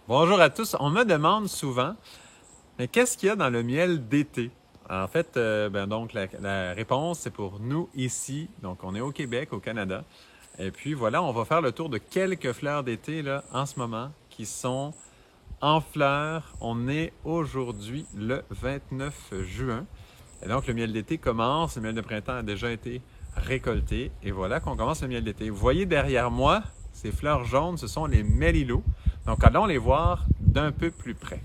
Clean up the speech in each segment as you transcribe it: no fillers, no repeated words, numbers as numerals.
Bonjour à tous. On me demande souvent, mais qu'est-ce qu'il y a dans le miel d'été? En fait, donc la réponse, c'est pour nous ici. Donc, on est au Québec, au Canada. Et puis voilà, on va faire le tour de quelques fleurs d'été là en ce moment qui sont en fleurs. On est aujourd'hui le 29 juin. Et donc, le miel d'été commence. Le miel de printemps a déjà été récolté. Et voilà qu'on commence le miel d'été. Vous voyez derrière moi, ces fleurs jaunes, ce sont les mélillots. Donc, allons les voir d'un peu plus près.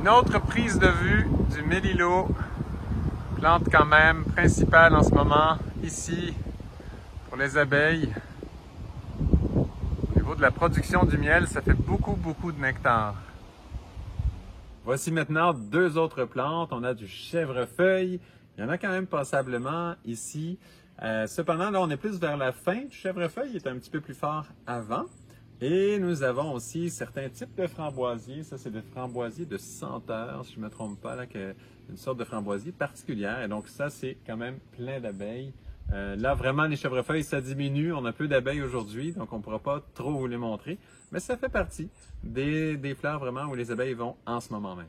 Une autre prise de vue du mélilot, plante quand même principale en ce moment ici pour les abeilles. Au niveau de la production du miel, ça fait beaucoup de nectar. Voici maintenant deux autres plantes. On a du chèvrefeuille. Il y en a quand même passablement ici. Cependant, là, on est plus vers la fin. Le chèvrefeuille est un petit peu plus fort avant. Et nous avons aussi certains types de framboisiers. Ça, c'est des framboisiers de senteur, si je ne me trompe pas, là, une sorte de framboisier particulière. Et donc, ça, c'est quand même plein d'abeilles. Là, vraiment, les chèvrefeuilles, ça diminue. On a peu d'abeilles aujourd'hui, donc on ne pourra pas trop vous les montrer. Mais ça fait partie des fleurs vraiment où les abeilles vont en ce moment même.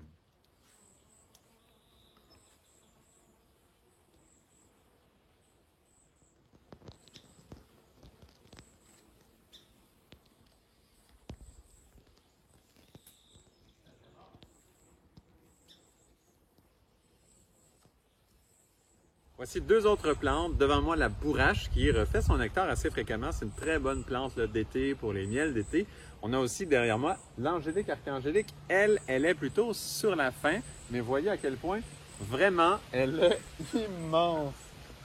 Voici deux autres plantes. Devant moi, la bourrache qui refait son nectar assez fréquemment. C'est une très bonne plante d'été pour les miels d'été. On a aussi derrière moi l'angélique archangélique. Elle est plutôt sur la fin, mais voyez à quel point vraiment elle est immense.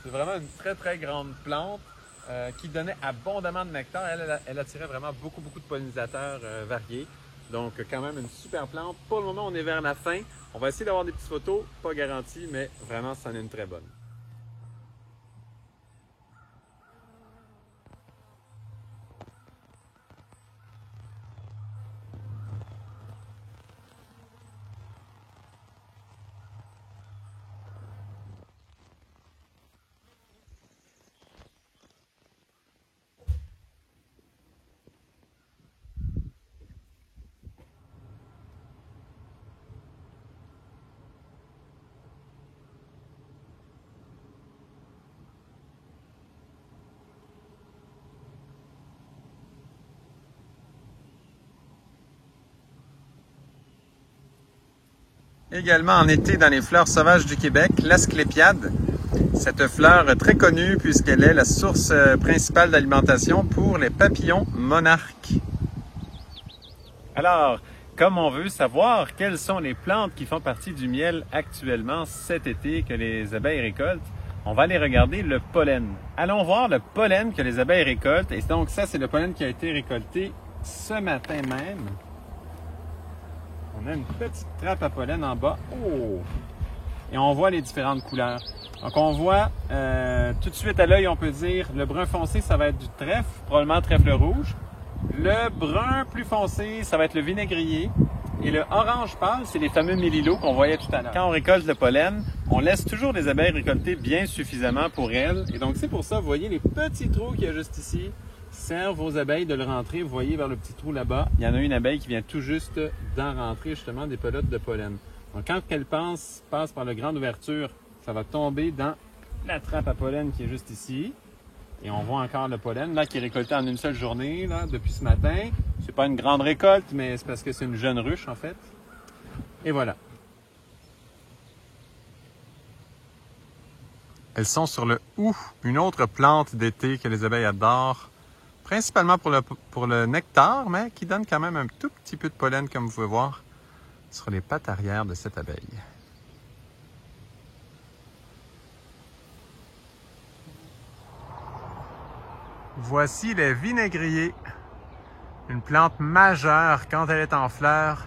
C'est vraiment une très grande plante qui donnait abondamment de nectar. Elle attirait vraiment beaucoup de pollinisateurs variés. Donc quand même une super plante. Pour le moment, on est vers la fin. On va essayer d'avoir des petites photos, pas garanties, mais vraiment, c'en est une très bonne. Également en été dans les fleurs sauvages du Québec, l'asclépiade. Cette fleur très connue puisqu'elle est la source principale d'alimentation pour les papillons monarques. Alors, comme on veut savoir quelles sont les plantes qui font partie du miel actuellement cet été que les abeilles récoltent, on va aller regarder le pollen. Allons voir le pollen que les abeilles récoltent. Et donc ça, c'est le pollen qui a été récolté ce matin même. On a une petite trappe à pollen en bas. Oh! Et on voit les différentes couleurs. Donc on voit tout de suite à l'œil, on peut dire le brun foncé, ça va être du trèfle, probablement trèfle rouge. Le brun plus foncé, ça va être le vinaigrier. Et le orange pâle, c'est les fameux mélillots qu'on voyait tout à l'heure. Quand on récolte le pollen, on laisse toujours les abeilles récolter bien suffisamment pour elles. Et donc c'est pour ça, vous voyez les petits trous qu'il y a juste ici, servent aux abeilles de le rentrer. Vous voyez vers le petit trou là-bas, il y en a une abeille qui vient tout juste d'en rentrer justement des pelotes de pollen. Donc quand elle passe par la grande ouverture, ça va tomber dans la trappe à pollen qui est juste ici. Et on voit encore le pollen là qui est récolté en une seule journée là, depuis ce matin. C'est pas une grande récolte, mais c'est parce que c'est une jeune ruche en fait. Et voilà. Elles sont sur le hou, une autre plante d'été que les abeilles adorent, principalement pour le nectar, mais qui donne quand même un tout petit peu de pollen, comme vous pouvez voir, sur les pattes arrière de cette abeille. Voici les vinaigriers, une plante majeure quand elle est en fleurs.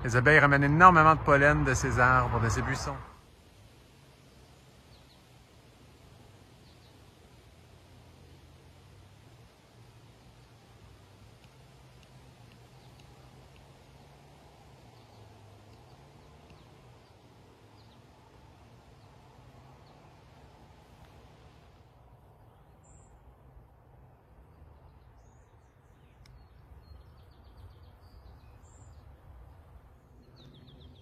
Les abeilles ramènent énormément de pollen de ces arbres, de ces buissons.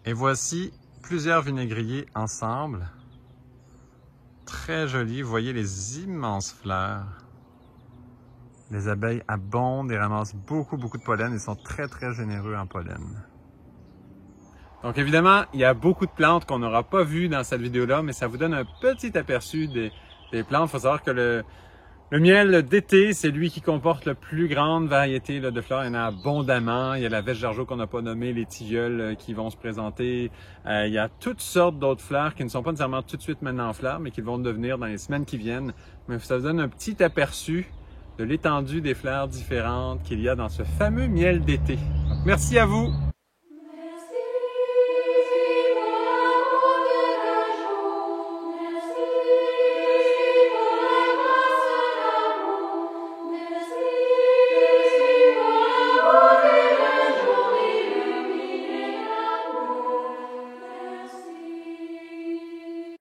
Et voici plusieurs vinaigriers ensemble. Très jolis, vous voyez les immenses fleurs. Les abeilles abondent et ramassent beaucoup de pollen. Ils sont très généreux en pollen. Donc évidemment, il y a beaucoup de plantes qu'on n'aura pas vues dans cette vidéo-là, mais ça vous donne un petit aperçu des plantes. Il faut savoir que le miel d'été, c'est lui qui comporte la plus grande variété de fleurs. Il y en a abondamment. Il y a la Vèche-Jargeau qu'on n'a pas nommée, les tilleuls qui vont se présenter. Il y a toutes sortes d'autres fleurs qui ne sont pas nécessairement tout de suite maintenant en fleurs, mais qui vont devenir dans les semaines qui viennent. Mais ça vous donne un petit aperçu de l'étendue des fleurs différentes qu'il y a dans ce fameux miel d'été. Merci à vous!